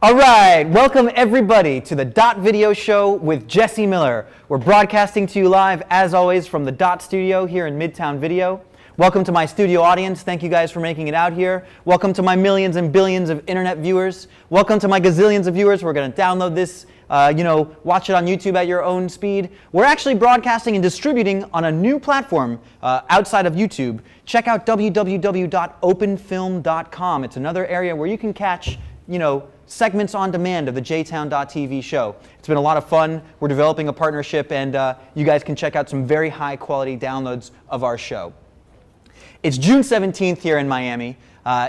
All right, welcome everybody to the Dot Video Show with Jesse Miller. We're broadcasting to you live, as always, from the Dot Studio here in Midtown Video. Welcome to my studio audience. Thank you guys for making it out here. Welcome to my millions and billions of internet viewers. Welcome to my gazillions of viewers. We're going to download this, watch it on YouTube at your own speed. We're actually broadcasting and distributing on a new platform outside of YouTube. Check out www.openfilm.com. It's another area where you can catch, segments on demand of the jtown.tv show. It's been a lot of fun. We're developing a partnership, and you guys can check out some very high quality downloads of our show. It's June 17th here in Miami.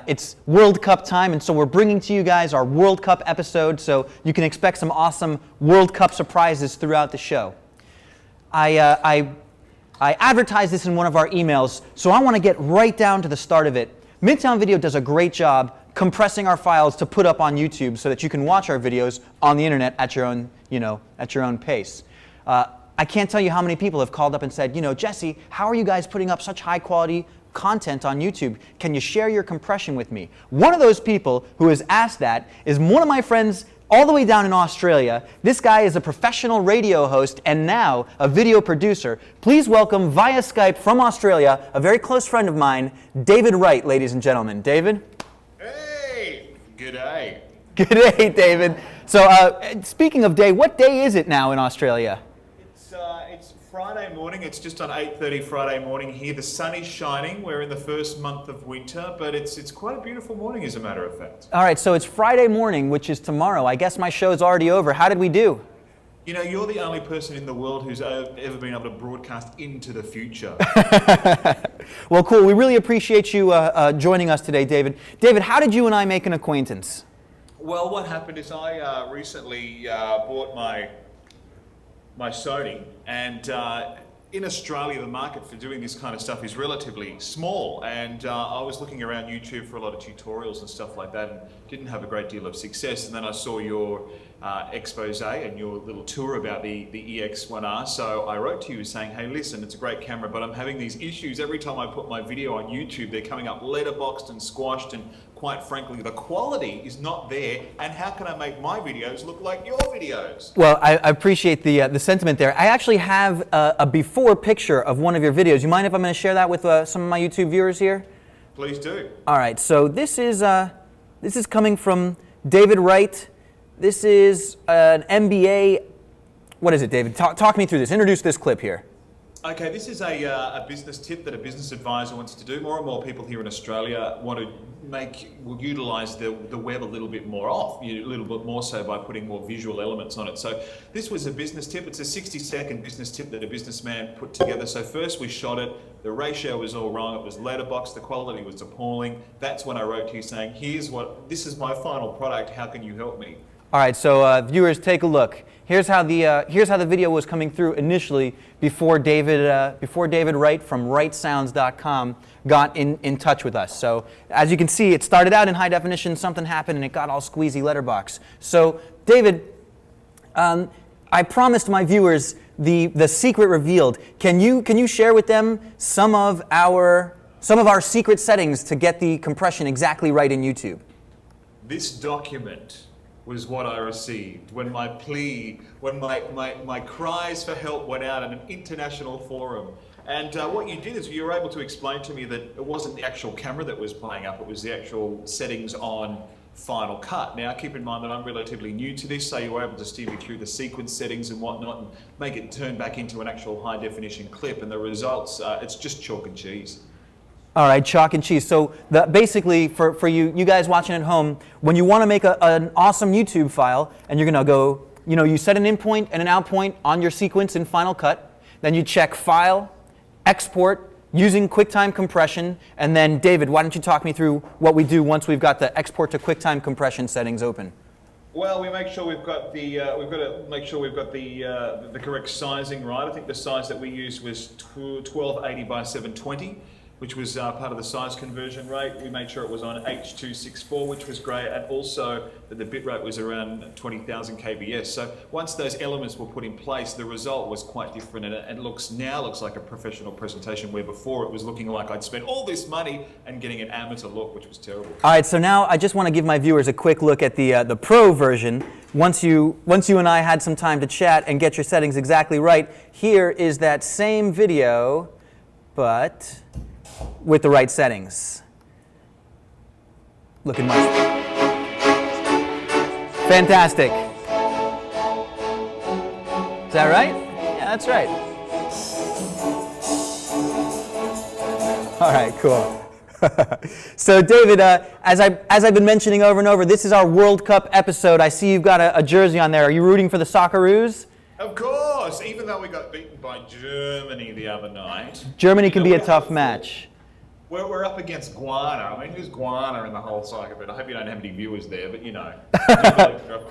It's World Cup time, and so we're bringing to you guys our World Cup episode, so you can expect some awesome World Cup surprises throughout the show. I advertised this in one of our emails, so I want to get right down to the start of it. Midtown Video does a great job compressing our files to put up on YouTube so that you can watch our videos on the internet at your own, at your own pace. I can't tell you how many people have called up and said, Jesse, how are you guys putting up such high quality content on YouTube? Can you share your compression with me? One of those people who has asked that is one of my friends all the way down in Australia. This guy is a professional radio host and now a video producer. Please welcome via Skype from Australia, a very close friend of mine, David Wright, ladies and gentlemen. David? Hey! G'day. G'day, David. So speaking of day, what day is it now in Australia? It's Friday morning. It's just on 8:30 Friday morning here. The sun is shining. We're in the first month of winter, but it's quite a beautiful morning, as a matter of fact. All right, so it's Friday morning, which is tomorrow. I guess my show's already over. How did we do? You're the only person in the world who's ever been able to broadcast into the future. Well, cool. We really appreciate you joining us today, David. David, how did you and I make an acquaintance? Well, what happened is I recently bought my Sony, and in Australia the market for doing this kind of stuff is relatively small, and I was looking around YouTube for a lot of tutorials and stuff like that and didn't have a great deal of success, and then I saw your expose and your little tour about the EX1R, so I wrote to you saying, hey listen, it's a great camera, but I'm having these issues every time I put my video on YouTube. They're coming up letterboxed and squashed, and quite frankly the quality is not there, and how can I make my videos look like your videos? Well, I appreciate the sentiment there. I actually have a before picture of one of your videos. You mind if I'm going to share that with some of my YouTube viewers here? Please do. All right, so this is coming from David Wright. This is an MBA. What is it, David? Talk me through this. Introduce this clip here. Okay, this is a business tip that a business advisor wants to do. More and more people here in Australia want to utilise the web a little bit more a little bit more so by putting more visual elements on it. So this was a business tip. It's a 60-second business tip that a businessman put together. So first we shot it. The ratio was all wrong. It was letterbox. The quality was appalling. That's when I wrote to you saying, this is my final product. How can you help me? All right, so viewers, take a look. Here's how the video was coming through initially before David Wright from WrightSounds.com got in touch with us. So as you can see, it started out in high definition, something happened, and it got all squeezy letterbox. So David, I promised my viewers the secret revealed. Can you share with them some of our secret settings to get the compression exactly right in YouTube? This document was what I received when my cries for help went out in an international forum. And what you did is you were able to explain to me that it wasn't the actual camera that was playing up, it was the actual settings on Final Cut. Now keep in mind that I'm relatively new to this, so you were able to steer me through the sequence settings and whatnot and make it turn back into an actual high definition clip, and the results, it's just chalk and cheese. All right, chalk and cheese. So basically, for you guys watching at home, when you want to make an awesome YouTube file, and you're going to go, you set an in point and an out point on your sequence in Final Cut, then you check File, Export, using QuickTime compression, and then David, why don't you talk me through what we do once we've got the Export to QuickTime compression settings open? Well, we make sure we've got the correct sizing right. I think the size that we used was 1280 by 720. which was part of the size conversion rate. We made sure it was on H.264, which was great, and also that the bit rate was around 20,000 kbs. So once those elements were put in place, the result was quite different, and it now looks like a professional presentation, where before it was looking like I'd spent all this money and getting an amateur look, which was terrible. All right, so now I just want to give my viewers a quick look at the Pro version. Once you and I had some time to chat and get your settings exactly right, here is that same video, but with the right settings. Looking much fantastic. Is that right? Yeah, that's right. All right, cool. So David, as I've been mentioning over and over, this is our World Cup episode. I see you've got a jersey on there. Are you rooting for the Socceroos? Of course, even though we got beaten by Germany the other night. Germany can be a tough match. We're up against Guana. I mean, who's Guana in the whole soccer bit? I hope you don't have any viewers there, but you know,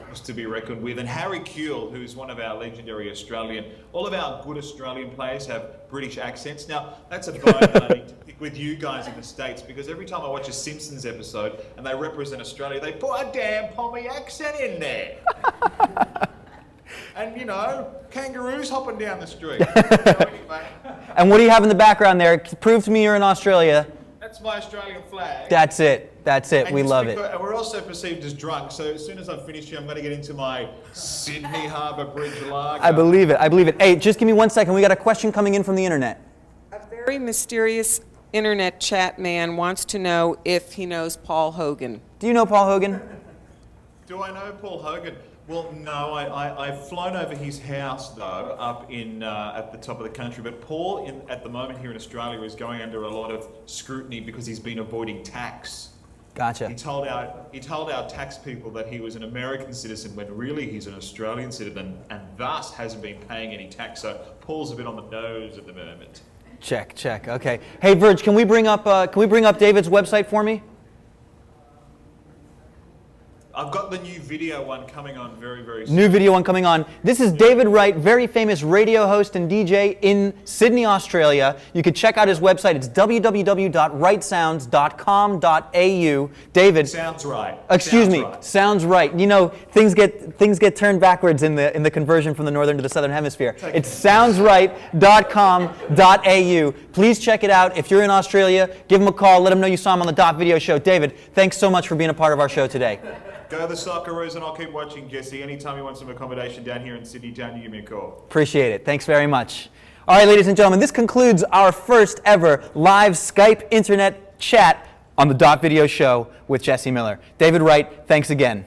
was to be reckoned with. And Harry Kewell, who's one of our legendary Australian, all of our good Australian players have British accents. Now, that's a bone that I need to pick with you guys in the States, because every time I watch a Simpsons episode and they represent Australia, they put a damn Pommy accent in there. And, you know, kangaroos hopping down the street. Anyway. And what do you have in the background there? Prove to me you're in Australia. That's my Australian flag. That's it. That's it. And we love it. And we're also perceived as drunk, so as soon as I'm finished here, I'm going to get into my Sydney Harbour Bridge lager. I believe it. I believe it. Hey, just give me 1 second. We got a question coming in from the internet. A very mysterious internet chat man wants to know if he knows Paul Hogan. Do you know Paul Hogan? Do I know Paul Hogan? Well, no, I've flown over his house, though, up in at the top of the country. But Paul, at the moment here in Australia, is going under a lot of scrutiny because he's been avoiding tax. Gotcha. He told our tax people that he was an American citizen when really he's an Australian citizen, and thus hasn't been paying any tax. So Paul's a bit on the nose at the moment. Check, check. Okay. Hey, Virg, can we bring up David's website for me? I've got the new video one coming on very, very soon. New video one coming on. This is David Wright, very famous radio host and DJ in Sydney, Australia. You can check out his website. It's www.rightsounds.com.au. David. Sounds right. Excuse me. Sounds right. You know, things get turned backwards in the conversion from the northern to the southern hemisphere. It's soundsright.com.au. Please check it out. If you're in Australia, give him a call. Let him know you saw him on the Dot Video Show. David, thanks so much for being a part of our show today. Go the Socceroos, and I'll keep watching, Jesse. Anytime you want some accommodation down here in Sydney Town, you give me a call. Appreciate it. Thanks very much. All right, ladies and gentlemen, this concludes our first ever live Skype internet chat on the Dot Video Show with Jesse Miller. David Wright, thanks again.